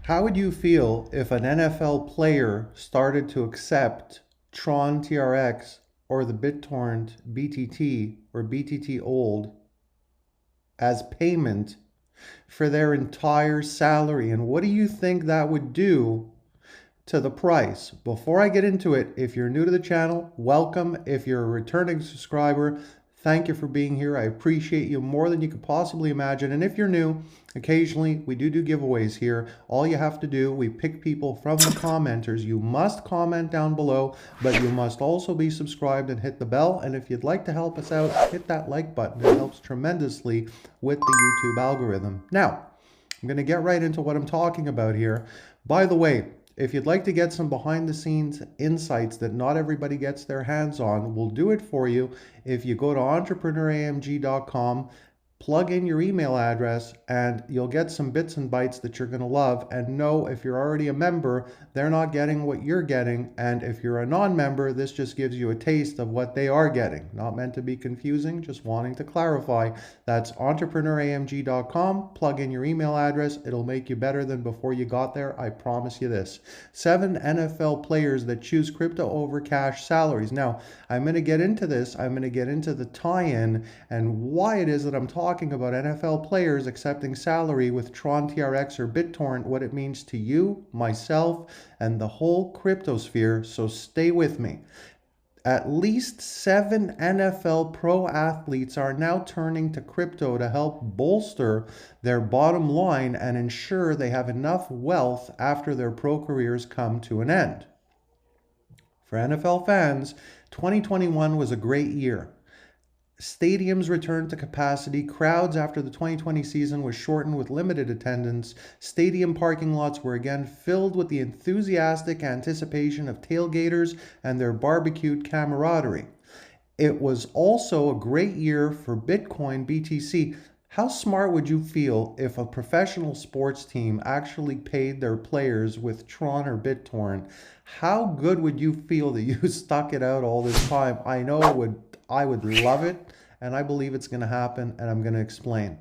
How would you feel if an NFL player started to accept Tron TRX or the BitTorrent BTT or BTT old as payment for their entire salary? And what do you think that would do to the price? Before I get into it, if you're new to the channel, welcome. If you're a returning subscriber, thank you for being here. I appreciate you more than you could possibly imagine. And if you're new, occasionally we do giveaways here. All you have to do, we pick people from the commenters. You must comment down below, but you must also be subscribed and hit the bell. And if you'd like to help us out, hit that like button. It helps tremendously with the YouTube algorithm. Now, I'm going to get right into what I'm talking about here. By the way, if you'd like to get some behind the scenes insights that not everybody gets their hands on, we'll do it for you if you go to entrepreneuramg.com, plug in your email address, and you'll get some bits and bytes that you're going to love. And know, if you're already a member, they're not getting what you're getting. And if you're a non-member, this just gives you a taste of what they are getting. Not meant to be confusing, just wanting to clarify. That's entrepreneuramg.com. Plug in your email address. It'll make you better than before you got there. I promise you this. 7 NFL players that choose crypto over cash salaries. Now, I'm going to get into this. I'm going to get into the tie-in and why it is that I'm talking about NFL players accepting salary with Tron TRX or BitTorrent, what it means to you, myself, and the whole crypto sphere. So stay with me. At least 7 NFL pro athletes are now turning to crypto to help bolster their bottom line and ensure they have enough wealth after their pro careers come to an end. For NFL fans, 2021 was a great year. Stadiums returned to capacity. Crowds after the 2020 season was shortened with limited attendance. Stadium parking lots were again filled with the enthusiastic anticipation of tailgaters and their barbecued camaraderie. It was also a great year for Bitcoin BTC. How smart would you feel if a professional sports team actually paid their players with Tron or BitTorrent? How good would you feel that you stuck it out all this time? I know I would love it, and I believe it's going to happen, and I'm going to explain.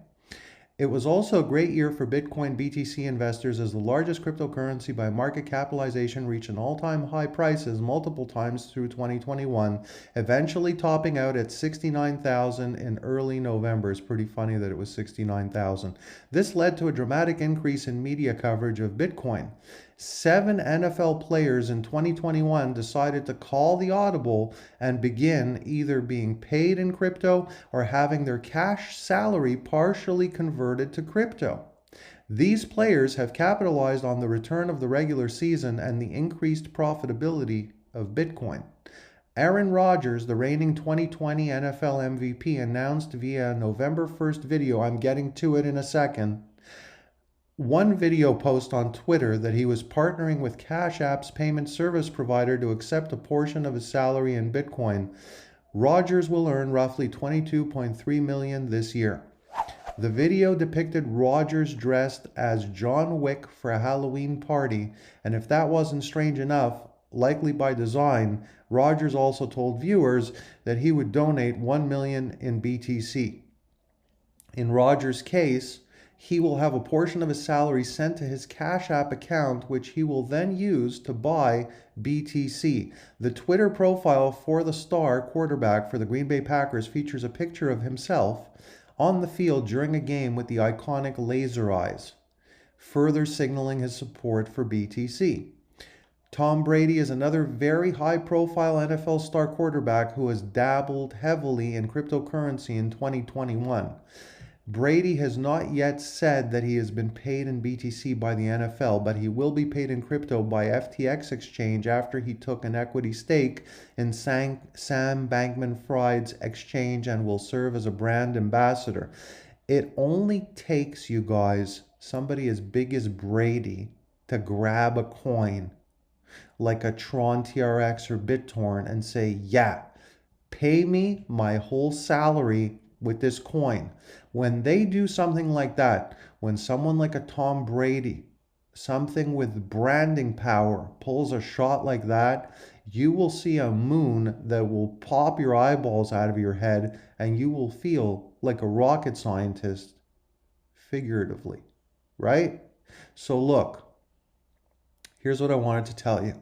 It was also a great year for Bitcoin BTC investors as the largest cryptocurrency by market capitalization reached an all-time high prices multiple times through 2021, eventually topping out at 69,000 in early November. It's pretty funny that it was 69,000. This led to a dramatic increase in media coverage of Bitcoin. 7 NFL players in 2021 decided to call the audible and begin either being paid in crypto or having their cash salary partially converted to crypto. These players have capitalized on the return of the regular season and the increased profitability of Bitcoin. Aaron Rodgers, the reigning 2020 NFL MVP, announced via a November 1st video, I'm getting to it in a second, one video post on Twitter that he was partnering with Cash App's payment service provider to accept a portion of his salary in Bitcoin. Rodgers will earn roughly $22.3 million this year. The video depicted Rodgers dressed as John Wick for a Halloween party, and if that wasn't strange enough, likely by design, Rodgers also told viewers that he would donate $1 million in BTC. In Rodgers' case, he will have a portion of his salary sent to his Cash App account, which he will then use to buy BTC. The Twitter profile for the star quarterback for the Green Bay Packers features a picture of himself on the field during a game with the iconic laser eyes, further signaling his support for BTC. Tom Brady is another very high-profile NFL star quarterback who has dabbled heavily in cryptocurrency in 2021. Brady has not yet said that he has been paid in BTC by the NFL, but he will be paid in crypto by FTX exchange after he took an equity stake in Sam Bankman-Fried's exchange and will serve as a brand ambassador. It only takes, you guys, somebody as big as Brady to grab a coin like a Tron TRX or BitTorrent and say, yeah, pay me my whole salary with this coin. When they do something like that, when someone like a Tom Brady, something with branding power, pulls a shot like that, you will see a moon that will pop your eyeballs out of your head and you will feel like a rocket scientist, figuratively, right? So look, Here's what I wanted to tell you.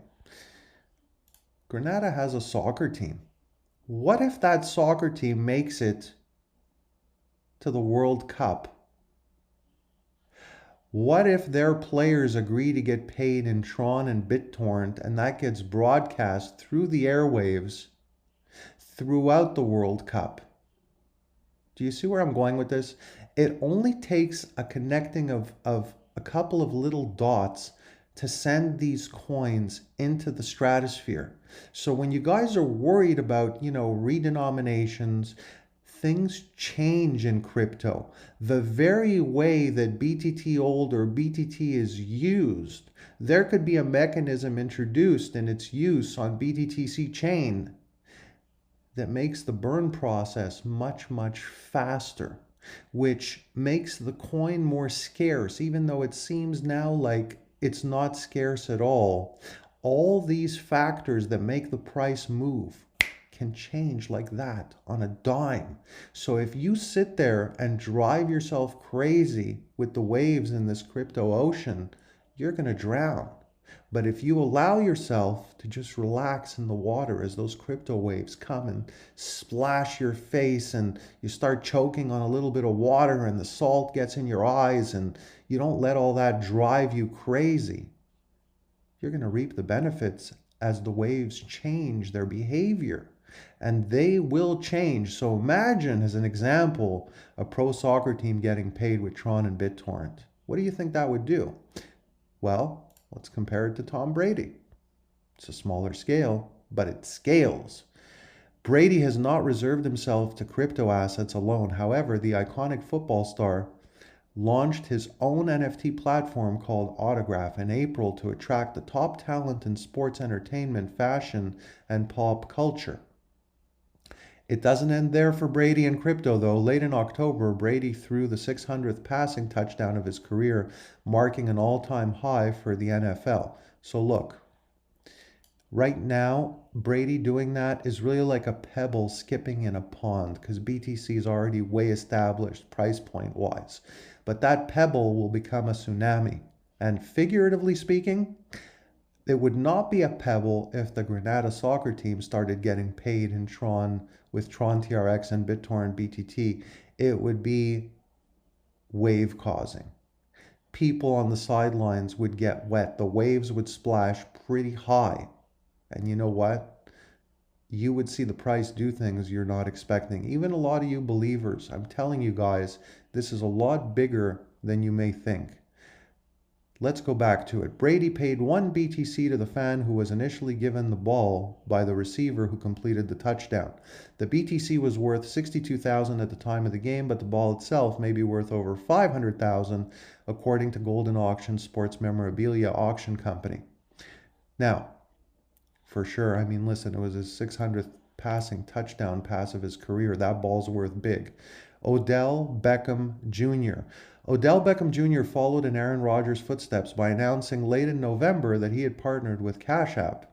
Grenada has a soccer team. What if that soccer team makes it to the World Cup? What if their players agree to get paid in Tron and BitTorrent and that gets broadcast through the airwaves throughout the World Cup? Do you see where I'm going with this? It only takes a connecting of a couple of little dots to send these coins into the stratosphere. So when you guys are worried about, redenominations, things change in crypto. The very way that BTT old or BTT is used, there could be a mechanism introduced in its use on BTTC chain that makes the burn process much, much faster, which makes the coin more scarce, even though it seems now like it's not scarce at all. All these factors that make the price move can change like that on a dime. So if you sit there and drive yourself crazy with the waves in this crypto ocean, you're going to drown. But if you allow yourself to just relax in the water as those crypto waves come and splash your face and you start choking on a little bit of water and the salt gets in your eyes and you don't let all that drive you crazy, you're going to reap the benefits as the waves change their behavior. And they will change. So imagine, as an example, a pro soccer team getting paid with Tron and BitTorrent. What do you think that would do? Well, let's compare it to Tom Brady. It's a smaller scale, but it scales. Brady has not reserved himself to crypto assets alone. However, the iconic football star launched his own NFT platform called Autograph in April to attract the top talent in sports entertainment, fashion, and pop culture. It doesn't end there for Brady and crypto, though. Late in October, Brady threw the 600th passing touchdown of his career, marking an all-time high for the NFL. So look, right now, Brady doing that is really like a pebble skipping in a pond because BTC is already way established price point wise. But that pebble will become a tsunami. And figuratively speaking, it would not be a pebble if the Grenada soccer team started getting paid in Tron with Tron TRX and BitTorrent BTT. It would be wave causing. People on the sidelines would get wet. The waves would splash pretty high. And you know what? You would see the price do things you're not expecting. Even a lot of you believers, I'm telling you guys, this is a lot bigger than you may think. Let's go back to it. Brady paid 1 BTC to the fan who was initially given the ball by the receiver who completed the touchdown. The BTC was worth 62,000 at the time of the game, but the ball itself may be worth over 500,000 according to Golden Auction Sports Memorabilia Auction Company. Now, for sure, I mean, listen, it was his 600th passing touchdown pass of his career. That ball's worth big. Odell Beckham Jr. Odell Beckham Jr. followed in Aaron Rodgers' footsteps by announcing late in November that he had partnered with Cash App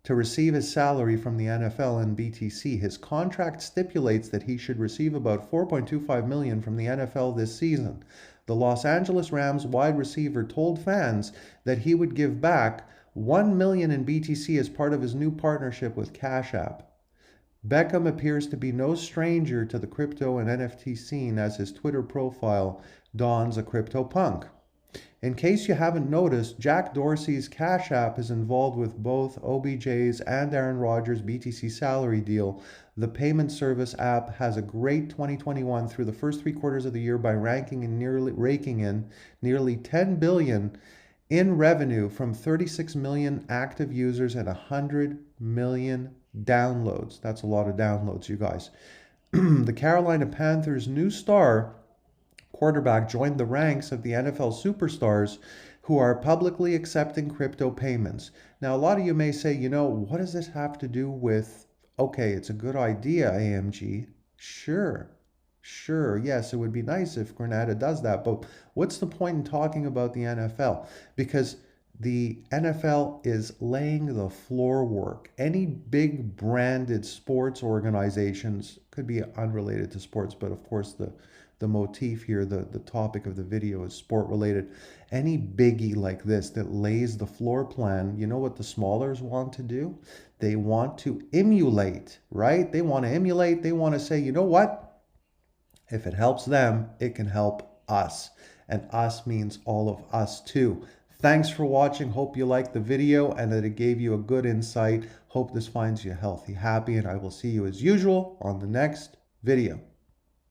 to receive his salary from the NFL and BTC. His contract stipulates that he should receive about $4.25 million from the NFL this season. The Los Angeles Rams wide receiver told fans that he would give back $1 million in BTC as part of his new partnership with Cash App. Beckham appears to be no stranger to the crypto and NFT scene as his Twitter profile dons a crypto punk. In case you haven't noticed, Jack Dorsey's Cash App is involved with both OBJ's and Aaron Rodgers' BTC salary deal. The payment service app has a great 2021 through the first 3 quarters of the year by raking in nearly 10 billion in revenue from 36 million active users and 100 million downloads. That's a lot of downloads, you guys. The Carolina Panthers' new star quarterback joined the ranks of the NFL superstars who are publicly accepting crypto payments. Now, a lot of you may say, what does this have to do with, okay, it's a good idea, AMG. Sure, yes, it would be nice if Grenada does that, but what's the point in talking about the NFL? Because the NFL is laying the floor work. Any big branded sports organizations, could be unrelated to sports, but of course the the motif here, the topic of the video is sport related. Any biggie like this that lays the floor plan, you know what the smallers want to do? They want to emulate, right? They want to emulate. They want to say, you know what? If it helps them, it can help us. And us means all of us too. Thanks for watching. Hope you liked the video and that it gave you a good insight. Hope this finds you healthy, happy, and I will see you as usual on the next video.